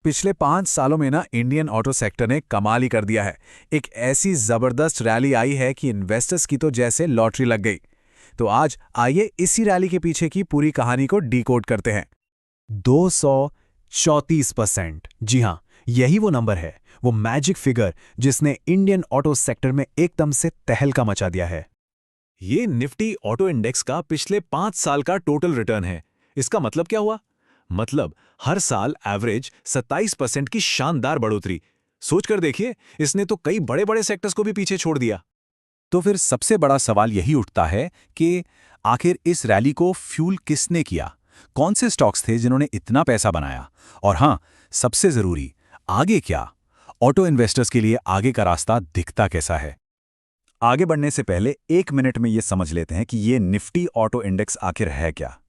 पिछले 5 सालों में ना इंडियन ऑटो सेक्टर ने कमाल ही कर दिया है। एक ऐसी जबरदस्त रैली आई है कि इन्वेस्टर्स की तो जैसे लॉटरी लग गई। तो आज आइए इसी रैली के पीछे की पूरी कहानी को डीकोड करते हैं। 234%। जी हाँ, यही वो नंबर है, वो मैजिक फिगर जिसने इंडियन ऑटो सेक्टर में एकदम से तहलका मचा दिया है। ये निफ्टी ऑटो इंडेक्स का पिछले 5 साल का टोटल रिटर्न है। इसका मतलब क्या हुआ? मतलब हर साल एवरेज 27% की शानदार बढ़ोतरी। सोचकर देखिए, इसने तो कई बड़े बड़े सेक्टर्स को भी पीछे छोड़ दिया। तो फिर सबसे बड़ा सवाल यही उठता है कि आखिर इस रैली को फ्यूल किसने किया? कौन से स्टॉक्स थे जिन्होंने इतना पैसा बनाया? और हाँ, सबसे जरूरी, आगे क्या? ऑटो इन्वेस्टर्स के लिए आगे का रास्ता दिखता कैसा है? आगे बढ़ने से पहले 1 मिनट में ये समझ लेते हैं कि ये निफ्टी ऑटो इंडेक्स आखिर है क्या।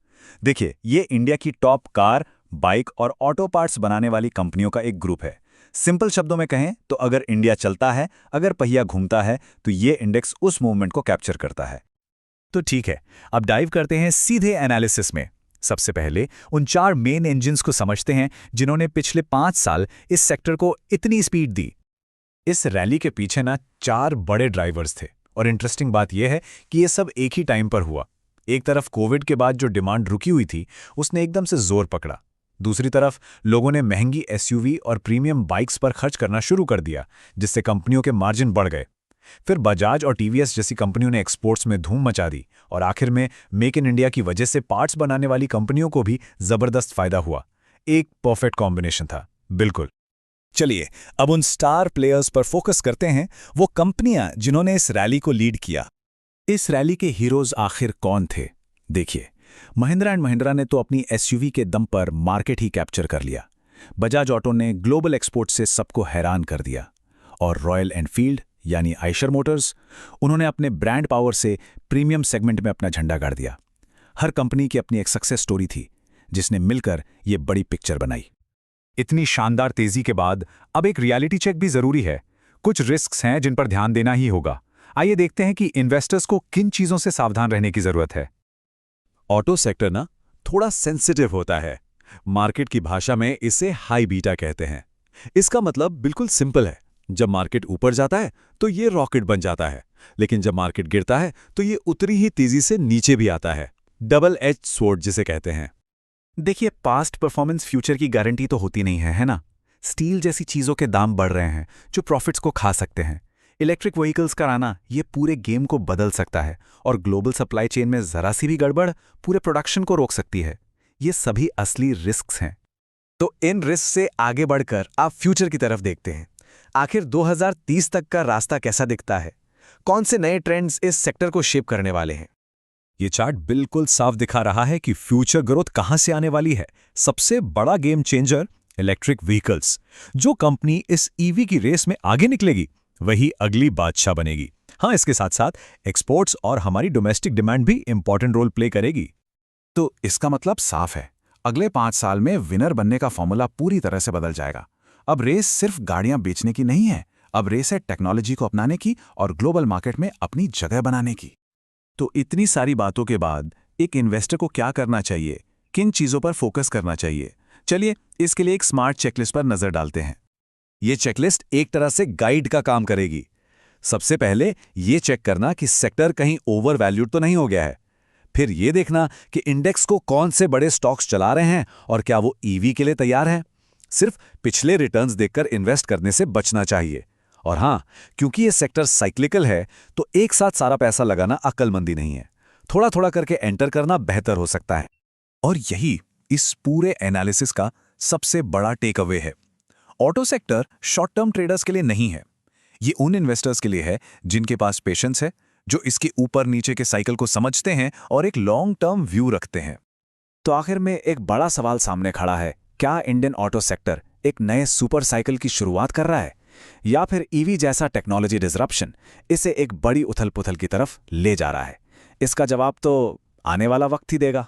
देखिए, ये इंडिया की टॉप कार, बाइक और ऑटो पार्ट्स बनाने वाली कंपनियों का एक ग्रुप है। सिंपल शब्दों में कहें तो अगर इंडिया चलता है, अगर पहिया घूमता है, तो ये इंडेक्स उस मूवमेंट को कैप्चर करता है। तो ठीक है, अब डाइव करते हैं सीधे एनालिसिस में। सबसे पहले उन 4 मेन इंजन्स को समझते हैं जिन्होंने पिछले 5 साल इस सेक्टर को इतनी स्पीड दी। इस रैली के पीछे ना 4 बड़े ड्राइवर्स थे, और इंटरेस्टिंग बात यह है कि ये सब एक ही टाइम पर हुआ। एक तरफ कोविड के बाद जो डिमांड रुकी हुई थी, उसने एकदम से जोर पकड़ा। दूसरी तरफ लोगों ने महंगी एसयूवी और प्रीमियम बाइक्स पर खर्च करना शुरू कर दिया, जिससे कंपनियों के मार्जिन बढ़ गए। फिर बजाज और टीवीएस जैसी कंपनियों ने एक्सपोर्ट्स में धूम मचा दी, और आखिर में मेक इन इंडिया की वजह से पार्ट्स बनाने वाली कंपनियों को भी जबरदस्त फायदा हुआ। एक परफेक्ट कॉम्बिनेशन था, बिल्कुल। चलिए, अब उन स्टार प्लेयर्स पर फोकस करते हैं, वो कंपनियां जिन्होंने इस रैली को लीड किया। इस रैली के हीरोज आखिर कौन थे? देखिए, महिंद्रा एंड महिंद्रा ने तो अपनी एसयूवी के दम पर मार्केट ही कैप्चर कर लिया। बजाज ऑटो ने ग्लोबल एक्सपोर्ट से सबको हैरान कर दिया। और रॉयल एनफील्ड यानी आइशर मोटर्स, उन्होंने अपने ब्रांड पावर से प्रीमियम सेगमेंट में अपना झंडा गाड़ दिया। हर कंपनी की अपनी एक सक्सेस स्टोरी थी, जिसने मिलकर ये बड़ी पिक्चर बनाई। इतनी शानदार तेजी के बाद अब एक रियलिटी चेक भी जरूरी है। कुछ रिस्क्स हैं जिन पर ध्यान देना ही होगा। आइए देखते हैं कि इन्वेस्टर्स को किन चीजों से सावधान रहने की जरूरत है। ऑटो सेक्टर ना थोड़ा सेंसिटिव होता है। मार्केट की भाषा में इसे हाई बीटा कहते हैं। इसका मतलब बिल्कुल सिंपल है। जब मार्केट ऊपर जाता है तो ये रॉकेट बन जाता है, लेकिन जब मार्केट गिरता है तो ये उतनी ही तेजी से नीचे भी आता है। डबल एज स्वॉर्ड जिसे कहते हैं। देखिए, पास्ट परफॉर्मेंस फ्यूचर की गारंटी तो होती नहीं है ना। स्टील जैसी चीजों के दाम बढ़ रहे हैं जो प्रॉफिट्स को खा सकते हैं। इलेक्ट्रिक व्हीकल्स का आना ये पूरे गेम को बदल सकता है, और ग्लोबल सप्लाई चेन में जरा सी भी गड़बड़ पूरे प्रोडक्शन को रोक सकती है। ये सभी असली रिस्क्स हैं। तो इन रिस्क से आगे बढ़कर आप फ्यूचर की तरफ देखते हैं। आखिर 2030 तक का रास्ता कैसा दिखता है? कौन से नए ट्रेंड्स इस सेक्टर को शेप करने वाले हैं? ये चार्ट बिल्कुल साफ दिखा रहा है कि फ्यूचर ग्रोथ कहां से आने वाली है। सबसे बड़ा गेम चेंजर इलेक्ट्रिक व्हीकल्स। जो कंपनी इस ईवी की रेस में आगे निकलेगी, वही अगली बादशाह बनेगी। हाँ, इसके साथ साथ एक्सपोर्ट्स और हमारी डोमेस्टिक डिमांड भी इंपॉर्टेंट रोल प्ले करेगी। तो इसका मतलब साफ है, अगले 5 साल में विनर बनने का फॉर्मूला पूरी तरह से बदल जाएगा। अब रेस सिर्फ गाड़ियां बेचने की नहीं है, अब रेस है टेक्नोलॉजी को अपनाने की और ग्लोबल मार्केट में अपनी जगह बनाने की। तो इतनी सारी बातों के बाद एक इन्वेस्टर को क्या करना चाहिए, किन चीजों पर फोकस करना चाहिए? चलिए, इसके लिए एक स्मार्ट चेकलिस्ट पर नजर डालते हैं। ये चेकलिस्ट एक तरह से गाइड का काम करेगी। सबसे पहले ये चेक करना कि सेक्टर कहीं ओवर वैल्यूड तो नहीं हो गया है। फिर ये देखना कि इंडेक्स को कौन से बड़े स्टॉक्स चला रहे हैं और क्या वो ईवी के लिए तैयार है। सिर्फ पिछले रिटर्न्स देखकर इन्वेस्ट करने से बचना चाहिए। और हाँ, क्योंकि ये सेक्टर साइक्लिकल है, तो एक साथ सारा पैसा लगाना अक्लमंदी नहीं है। थोड़ा थोड़ा करके एंटर करना बेहतर हो सकता है। और यही इस पूरे एनालिसिस का सबसे बड़ा टेक अवे है। Auto sector short term traders के लिए नहीं है। ये उन इन्वेस्टर्स के लिए है जिनके पास पेशेंस है, जो इसके ऊपर नीचे के साइकिल को समझते हैं और एक लॉन्ग टर्म व्यू रखते हैं। तो आखिर में एक बड़ा सवाल सामने खड़ा है, क्या इंडियन ऑटो सेक्टर एक नए सुपर साइकिल की शुरुआत कर रहा है, या फिर ईवी जैसा टेक्नोलॉजी डिसरप्शन इसे एक बड़ी उथल पुथल की तरफ ले जा रहा है? इसका जवाब तो आने वाला वक्त ही देगा।